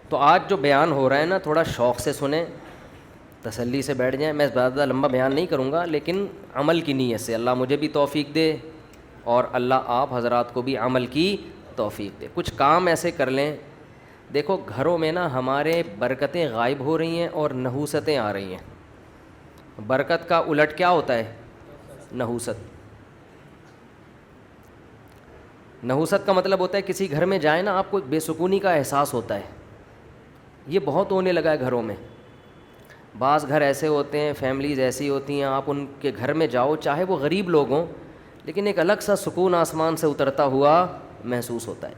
تو آج جو بیان ہو رہا ہے نا تھوڑا شوق سے سنیں, تسلی سے بیٹھ جائیں. میں زیادہ لمبا بیان نہیں کروں گا, لیکن عمل کی نیت سے اللہ مجھے بھی توفیق دے اور اللہ آپ حضرات کو بھی عمل کی توفیق دے. کچھ کام ایسے کر لیں. دیکھو گھروں میں نا ہمارے برکتیں غائب ہو رہی ہیں اور نحوستیں آ رہی ہیں. برکت کا الٹ کیا ہوتا ہے؟ نحوست. نحوست کا مطلب ہوتا ہے کسی گھر میں جائیں نا آپ کو بے سکونی کا احساس ہوتا ہے. یہ بہت ہونے لگا ہے گھروں میں. بعض گھر ایسے ہوتے ہیں, فیملیز ایسی ہوتی ہیں, آپ ان کے گھر میں جاؤ چاہے وہ غریب لوگ ہوں, لیکن ایک الگ سا سکون آسمان سے اترتا ہوا محسوس ہوتا ہے.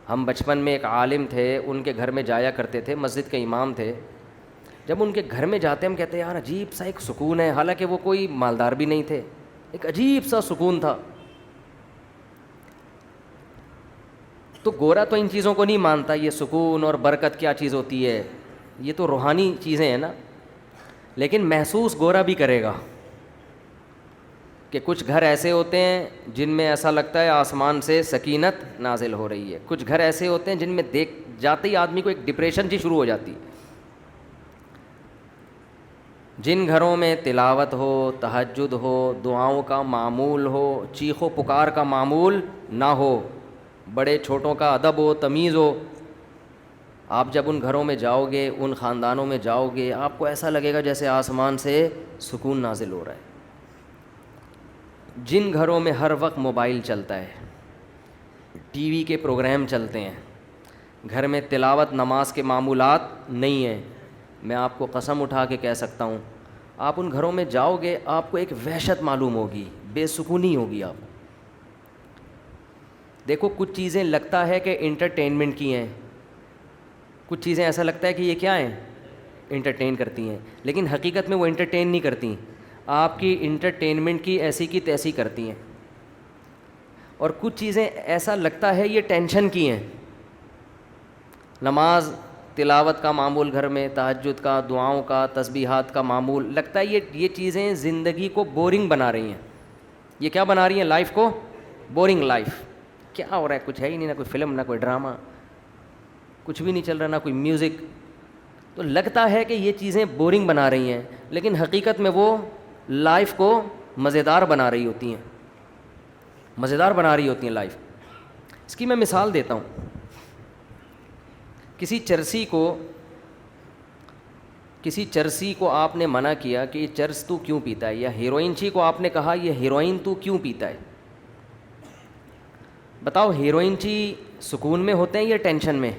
ہم بچپن میں ایک عالم تھے, ان کے گھر میں جایا کرتے تھے, مسجد کے امام تھے. جب ان کے گھر میں جاتے ہم کہتے ہیں یار عجیب سا ایک سکون ہے, حالانکہ وہ کوئی مالدار بھی نہیں تھے, ایک عجیب سا سکون تھا. تو گورا تو ان چیزوں کو نہیں مانتا, یہ سکون اور برکت کیا چیز ہوتی ہے, یہ تو روحانی چیزیں ہیں نا. لیکن محسوس گورا بھی کرے گا کہ کچھ گھر ایسے ہوتے ہیں جن میں ایسا لگتا ہے آسمان سے سکینت نازل ہو رہی ہے. کچھ گھر ایسے ہوتے ہیں جن میں دیکھ جاتے ہی آدمی کو ایک ڈپریشن سی شروع ہو جاتی ہے. جن گھروں میں تلاوت ہو, تہجد ہو, دعاؤں کا معمول ہو, چیخ و پکار کا معمول نہ ہو, بڑے چھوٹوں کا ادب ہو, تمیز ہو, آپ جب ان گھروں میں جاؤ گے, ان خاندانوں میں جاؤ گے, آپ کو ایسا لگے گا جیسے آسمان سے سکون نازل ہو رہا ہے. جن گھروں میں ہر وقت موبائل چلتا ہے, ٹی وی کے پروگرام چلتے ہیں, گھر میں تلاوت نماز کے معمولات نہیں ہیں, میں آپ کو قسم اٹھا کے کہہ سکتا ہوں آپ ان گھروں میں جاؤ گے آپ کو ایک وحشت معلوم ہوگی, بے سکونی ہوگی آپ کو. دیکھو کچھ چیزیں لگتا ہے کہ انٹرٹینمنٹ کی ہیں, کچھ چیزیں ایسا لگتا ہے کہ یہ کیا ہیں, انٹرٹین کرتی ہیں, لیکن حقیقت میں وہ انٹرٹین نہیں کرتی, آپ کی انٹرٹینمنٹ کی ایسی کی تیسی کرتی ہیں. اور کچھ چیزیں ایسا لگتا ہے یہ ٹینشن کی ہیں. نماز تلاوت کا معمول گھر میں, تہجد کا, دعاؤں کا, تسبیحات کا معمول, لگتا ہے یہ چیزیں زندگی کو بورنگ بنا رہی ہیں. یہ کیا بنا رہی ہیں؟ لائف کو بورنگ. لائف کیا ہو رہا ہے, کچھ ہے ہی نہیں, نہ کوئی فلم, نہ کوئی ڈرامہ, کچھ بھی نہیں چل رہا, نہ کوئی میوزک. تو لگتا ہے کہ یہ چیزیں بورنگ بنا رہی ہیں, لیکن حقیقت میں وہ لائف کو مزیدار بنا رہی ہوتی ہیں, مزیدار بنا رہی ہوتی ہیں لائف. اس کی میں مثال دیتا ہوں. کسی چرسی کو آپ نے منع کیا کہ یہ چرس تو کیوں پیتا ہے, یا ہیروئنچی کو آپ نے کہا یہ ہیروئن تو کیوں پیتا ہے. بتاؤ ہیروئنچی سکون میں ہوتے ہیں یا ٹینشن میں؟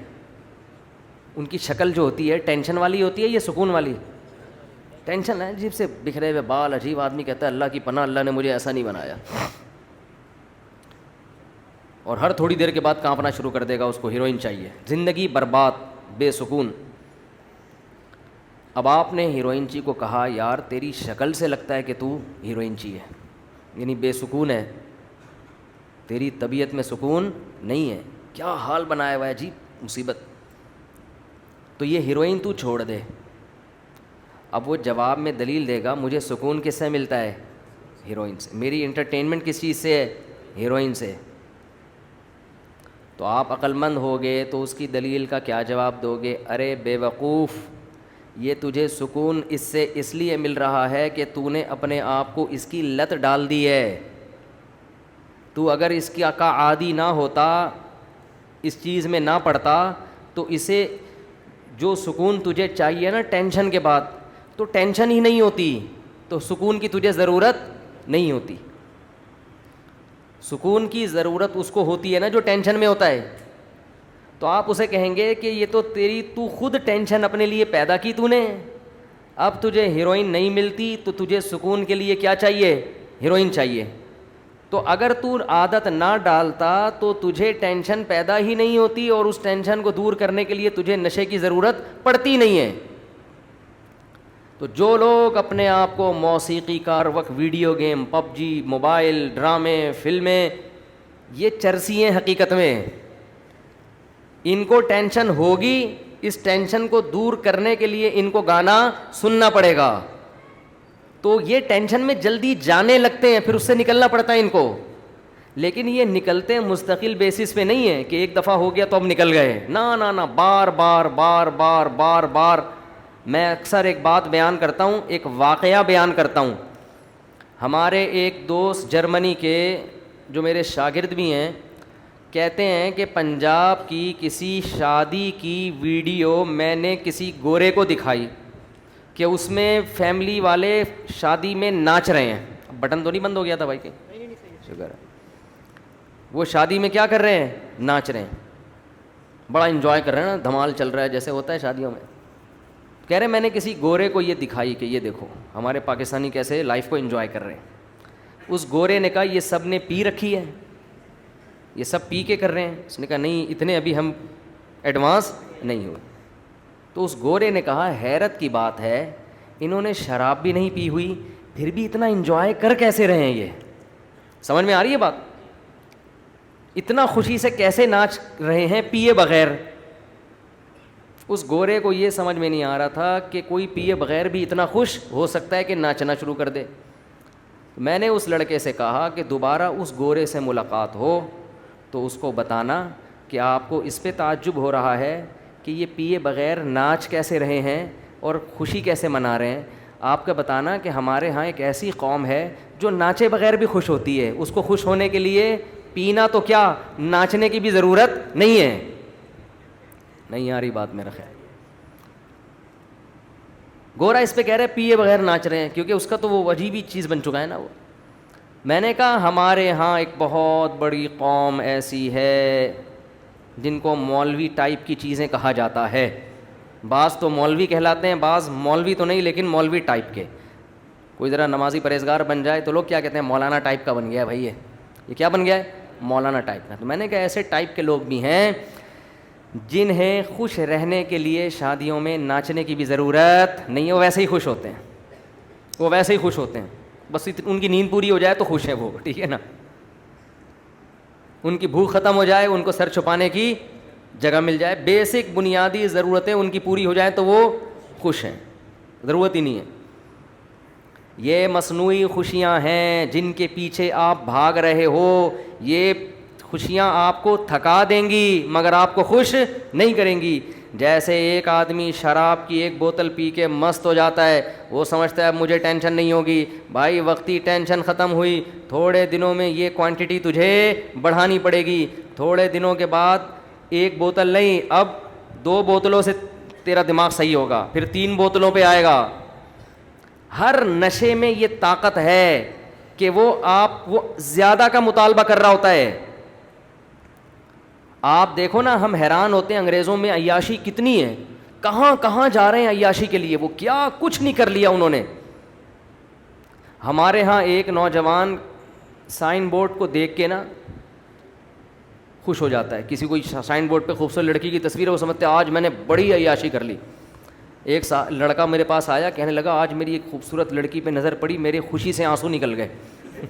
ان کی شکل جو ہوتی ہے ٹینشن والی ہوتی ہے یا سکون والی؟ ٹینشن ہے, عجیب سے بکھرے ہوئے بال, عجیب آدمی کہتا ہے اللہ کی پناہ, اللہ نے مجھے ایسا نہیں بنایا. اور ہر تھوڑی دیر کے بعد کانپنا شروع کر دے گا, اس کو ہیروئن چاہیے, زندگی برباد, بے سکون. اب آپ نے ہیروئنچی کو کہا یار تیری شکل سے لگتا ہے کہ تو ہیروئنچی ہے, یعنی بے سکون ہے, تیری طبیعت میں سکون نہیں ہے, کیا حال بنایا ہوا ہے, عجیب مصیبت, تو یہ ہیروئن تو چھوڑ دے. اب وہ جواب میں دلیل دے گا مجھے سکون کس سے ملتا ہے؟ ہیروئن سے. میری انٹرٹینمنٹ کس چیز سے ہے؟ ہیروئن سے. تو آپ عقل مند ہوگے تو اس کی دلیل کا کیا جواب دو گے؟ ارے بے وقوف, یہ تجھے سکون اس سے اس لیے مل رہا ہے کہ تو نے اپنے آپ کو اس کی لت ڈال دی ہے. تو اگر اس کا عادی نہ ہوتا, اس چیز میں نہ پڑتا, تو اسے جو سکون تجھے چاہیے نا ٹینشن کے بعد, تو ٹینشن ہی نہیں ہوتی, تو سکون کی تجھے ضرورت نہیں ہوتی. سکون کی ضرورت اس کو ہوتی ہے نا جو ٹینشن میں ہوتا ہے. تو آپ اسے کہیں گے کہ یہ تو خود ٹینشن اپنے لیے پیدا کی تو نے, اب تجھے ہیروئن نہیں ملتی تو تجھے سکون کے لیے کیا چاہیے؟ ہیروئن چاہیے. تو اگر تو عادت نہ ڈالتا تو تجھے ٹینشن پیدا ہی نہیں ہوتی, اور اس ٹینشن کو دور کرنے کے لیے تجھے نشے کی ضرورت پڑتی نہیں ہے. تو جو لوگ اپنے آپ کو موسیقی کار, وقت ویڈیو گیم, پب جی, موبائل, ڈرامے, فلمیں, یہ چرسی ہیں حقیقت میں. ان کو ٹینشن ہوگی, اس ٹینشن کو دور کرنے کے لیے ان کو گانا سننا پڑے گا, تو یہ ٹینشن میں جلدی جانے لگتے ہیں, پھر اس سے نکلنا پڑتا ہے ان کو. لیکن یہ نکلتے مستقل بیسس پہ نہیں ہے کہ ایک دفعہ ہو گیا تو اب نکل گئے، نہ بار بار بار بار بار بار. میں اکثر ایک بات بیان کرتا ہوں، ایک واقعہ بیان کرتا ہوں. ہمارے ایک دوست جرمنی کے جو میرے شاگرد بھی ہیں کہتے ہیں کہ پنجاب کی کسی شادی کی ویڈیو میں نے کسی گورے کو دکھائی کہ اس میں فیملی والے شادی میں ناچ رہے ہیں. بٹن تو نہیں بند ہو گیا تھا بھائی کہ شکر ہے. وہ شادی میں کیا کر رہے ہیں؟ ناچ رہے ہیں، بڑا انجوائے کر رہے ہیں نا، دھمال چل رہا ہے جیسے ہوتا ہے شادیوں میں. کہہ رہے میں نے کسی گورے کو یہ دکھائی کہ یہ دیکھو ہمارے پاکستانی کیسے لائف کو انجوائے کر رہے ہیں. اس گورے نے کہا یہ سب نے پی رکھی ہے، یہ سب پی کے کر رہے ہیں. اس نے کہا نہیں، اتنے ابھی ہم ایڈوانس نہیں ہوئے. تو اس گورے نے کہا حیرت کی بات ہے، انہوں نے شراب بھی نہیں پی ہوئی پھر بھی اتنا انجوائے کر کیسے رہے ہیں؟ یہ سمجھ میں آ رہی ہے بات؟ اتنا خوشی سے کیسے ناچ رہے ہیں پیے بغیر؟ اس گورے کو یہ سمجھ میں نہیں آ رہا تھا کہ کوئی پیے بغیر بھی اتنا خوش ہو سکتا ہے کہ ناچنا شروع کر دے. میں نے اس لڑکے سے کہا کہ دوبارہ اس گورے سے ملاقات ہو تو اس کو بتانا کہ آپ کو اس پہ تعجب ہو رہا ہے کہ یہ پیے بغیر ناچ کیسے رہے ہیں اور خوشی کیسے منا رہے ہیں. آپ کا بتانا کہ ہمارے ہاں ایک ایسی قوم ہے جو ناچے بغیر بھی خوش ہوتی ہے، اس کو خوش ہونے کے لیے پینا تو کیا ناچنے کی بھی ضرورت نہیں ہے. نہیں آ رہی بات میرا خیال. گورا اس پہ کہہ رہے پیے بغیر ناچ رہے ہیں کیونکہ اس کا تو وہ عجیب ہی چیز بن چکا ہے نا وہ. میں نے کہا ہمارے ہاں ایک بہت بڑی قوم ایسی ہے جن کو مولوی ٹائپ کی چیزیں کہا جاتا ہے. بعض تو مولوی کہلاتے ہیں، بعض مولوی تو نہیں لیکن مولوی ٹائپ کے. کوئی ذرا نمازی پرہیزگار بن جائے تو لوگ کیا کہتے ہیں؟ مولانا ٹائپ کا بن گیا ہے بھائی، یہ کیا بن گیا ہے؟ مولانا ٹائپ کا. تو میں نے کہا ایسے ٹائپ کے لوگ بھی ہیں جنہیں خوش رہنے کے لیے شادیوں میں ناچنے کی بھی ضرورت نہیں ہے، وہ ویسے ہی خوش ہوتے ہیں، وہ ویسے ہی خوش ہوتے ہیں. بس ان کی نیند پوری ہو جائے تو خوش ہے وہ، ٹھیک ہے نا. ان کی بھوک ختم ہو جائے، ان کو سر چھپانے کی جگہ مل جائے، بیسک بنیادی ضرورتیں ان کی پوری ہو جائیں تو وہ خوش ہیں، ضرورت ہی نہیں ہے. یہ مصنوعی خوشیاں ہیں جن کے پیچھے آپ بھاگ رہے ہو. یہ خوشیاں آپ کو تھکا دیں گی مگر آپ کو خوش نہیں کریں گی. جیسے ایک آدمی شراب کی ایک بوتل پی کے مست ہو جاتا ہے، وہ سمجھتا ہے اب مجھے ٹینشن نہیں ہوگی. بھائی وقتی ٹینشن ختم ہوئی، تھوڑے دنوں میں یہ کوانٹٹی تجھے بڑھانی پڑے گی. تھوڑے دنوں کے بعد ایک بوتل نہیں، اب 2 بوتلوں سے تیرا دماغ صحیح ہوگا، پھر 3 بوتلوں پہ آئے گا. ہر نشے میں یہ طاقت ہے کہ وہ زیادہ کا مطالبہ کر رہا ہوتا ہے. آپ دیکھو نا، ہم حیران ہوتے ہیں انگریزوں میں عیاشی کتنی ہے، کہاں کہاں جا رہے ہیں عیاشی کے لیے، وہ کیا کچھ نہیں کر لیا انہوں نے. ہمارے ہاں ایک نوجوان سائن بورڈ کو دیکھ کے نا خوش ہو جاتا ہے. کسی کوئی سائن بورڈ پہ خوبصورت لڑکی کی تصویر ہے، وہ سمجھتے ہیں آج میں نے بڑی عیاشی کر لی. ایک لڑکا میرے پاس آیا، کہنے لگا آج میری ایک خوبصورت لڑکی پہ نظر پڑی، میرے خوشی سے آنسو نکل گئے.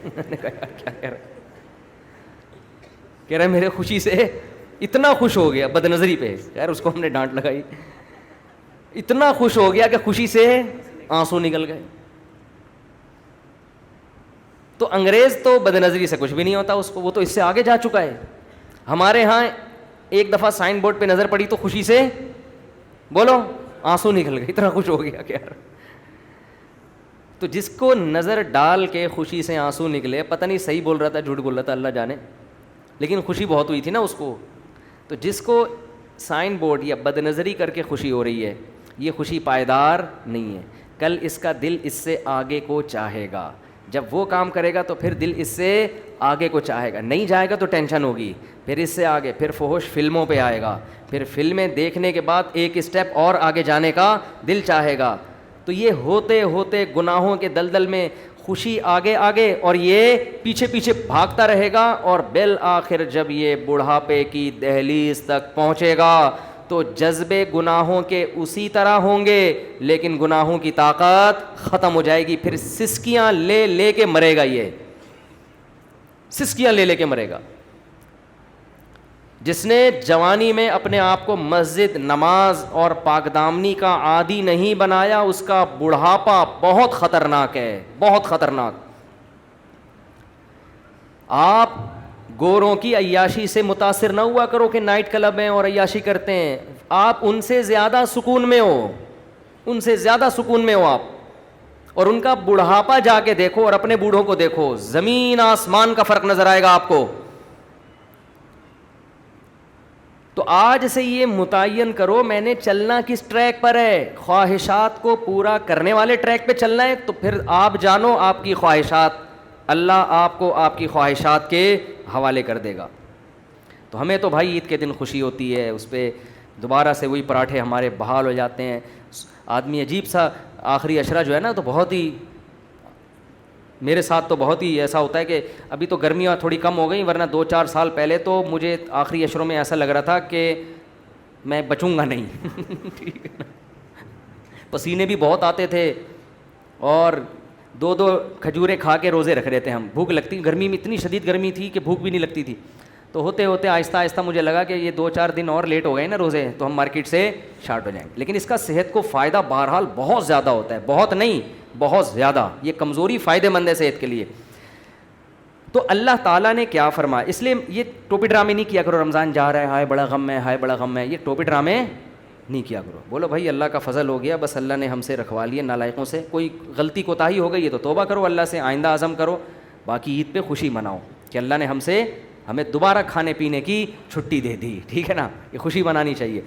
میں نے کہا یار کیا کہہ رہا میرے خوشی سے اتنا خوش ہو گیا، بد نظری پہ. یار اس کو ہم نے ڈانٹ لگائی، اتنا خوش ہو گیا کہ خوشی سے آنسو نکل گئے. تو انگریز تو بد نظری سے کچھ بھی نہیں ہوتا اس کو، وہ تو اس سے آگے جا چکا ہے. ہمارے ہاں ایک دفعہ سائن بورڈ پہ نظر پڑی تو خوشی سے بولو آنسو نکل گئے، اتنا خوش ہو گیا کہ یار. تو جس کو نظر ڈال کے خوشی سے آنسو نکلے، پتہ نہیں صحیح بول رہا تھا جھوٹ بول رہا تھا اللہ جانے، لیکن خوشی بہت ہوئی تھی نا اس کو. تو جس کو سائن بورڈ یا بد نظری کر کے خوشی ہو رہی ہے، یہ خوشی پائیدار نہیں ہے. کل اس کا دل اس سے آگے کو چاہے گا. جب وہ کام کرے گا تو پھر دل اس سے آگے کو چاہے گا. نہیں جائے گا تو ٹینشن ہوگی، پھر اس سے آگے پھر فحش فلموں پہ آئے گا، پھر فلمیں دیکھنے کے بعد ایک اسٹیپ اور آگے جانے کا دل چاہے گا. تو یہ ہوتے ہوتے گناہوں کے دلدل میں خوشی آگے آگے اور یہ پیچھے پیچھے بھاگتا رہے گا، اور بالآخر جب یہ بڑھاپے کی دہلیز تک پہنچے گا تو جذبے گناہوں کے اسی طرح ہوں گے لیکن گناہوں کی طاقت ختم ہو جائے گی. پھر سسکیاں لے لے کے مرے گا، یہ سسکیاں لے لے کے مرے گا. جس نے جوانی میں اپنے آپ کو مسجد، نماز اور پاک دامنی کا عادی نہیں بنایا، اس کا بڑھاپا بہت خطرناک ہے، بہت خطرناک. آپ گوروں کی عیاشی سے متاثر نہ ہوا کرو کہ نائٹ کلب ہیں اور عیاشی کرتے ہیں. آپ ان سے زیادہ سکون میں ہو, ان سے زیادہ سکون میں ہو آپ. اور ان کا بڑھاپا جا کے دیکھو اور اپنے بوڑھوں کو دیکھو, زمین آسمان کا فرق نظر آئے گا آپ کو. تو آج سے یہ متعین کرو میں نے چلنا کس ٹریک پر ہے, خواہشات کو پورا کرنے والے ٹریک پہ چلنا ہے. تو پھر آپ جانو آپ کی خواہشات, اللہ آپ کو آپ کی خواہشات کے حوالے کر دے گا. تو ہمیں تو بھائی عید کے دن خوشی ہوتی ہے, اس پہ دوبارہ سے وہی پراٹھے ہمارے بحال ہو جاتے ہیں. آدمی عجیب سا آخری عشرہ جو ہے نا, تو بہت ہی, میرے ساتھ تو بہت ہی ایسا ہوتا ہے کہ ابھی تو گرمیاں تھوڑی کم ہو گئیں, ورنہ 2-4 سال پہلے تو مجھے آخری عشروں میں ایسا لگ رہا تھا کہ میں بچوں گا نہیں. ٹھیک ہے نا, پسینے بھی بہت آتے تھے اور 2 کھجوریں کھا کے روزے رکھ رہے تھے ہم. بھوک لگتی, گرمی میں اتنی شدید گرمی تھی کہ بھوک بھی نہیں لگتی تھی. تو ہوتے ہوتے آہستہ آہستہ مجھے لگا کہ یہ 2-4 دن اور لیٹ ہو گئے نا روزے, تو ہم مارکیٹ سے شارٹ ہو جائیں گے. لیکن اس کا صحت کو فائدہ بہرحال بہت زیادہ ہوتا ہے, بہت نہیں بہت زیادہ. یہ کمزوری فائدہ مند ہے صحت کے لیے. تو اللہ تعالیٰ نے کیا فرمایا, اس لیے یہ ٹوپی ڈرامے نہیں کیا کرو. رمضان جا رہا ہے, ہائے بڑا غم ہے, ہائے بڑا غم ہے, یہ ٹوپی ڈرامے نہیں کیا کرو. بولو بھائی اللہ کا فضل ہو گیا, بس اللہ نے ہم سے رکھوا لیے نالائقوں سے. کوئی غلطی کوتاہی ہو گئی ہے تو توبہ کرو اللہ سے, آئندہ عزم کرو. باقی عید پہ خوشی مناؤ کہ اللہ نے ہمیں دوبارہ کھانے پینے کی چھٹی دے دی. ٹھیک ہے نا, یہ خوشی منانی چاہیے.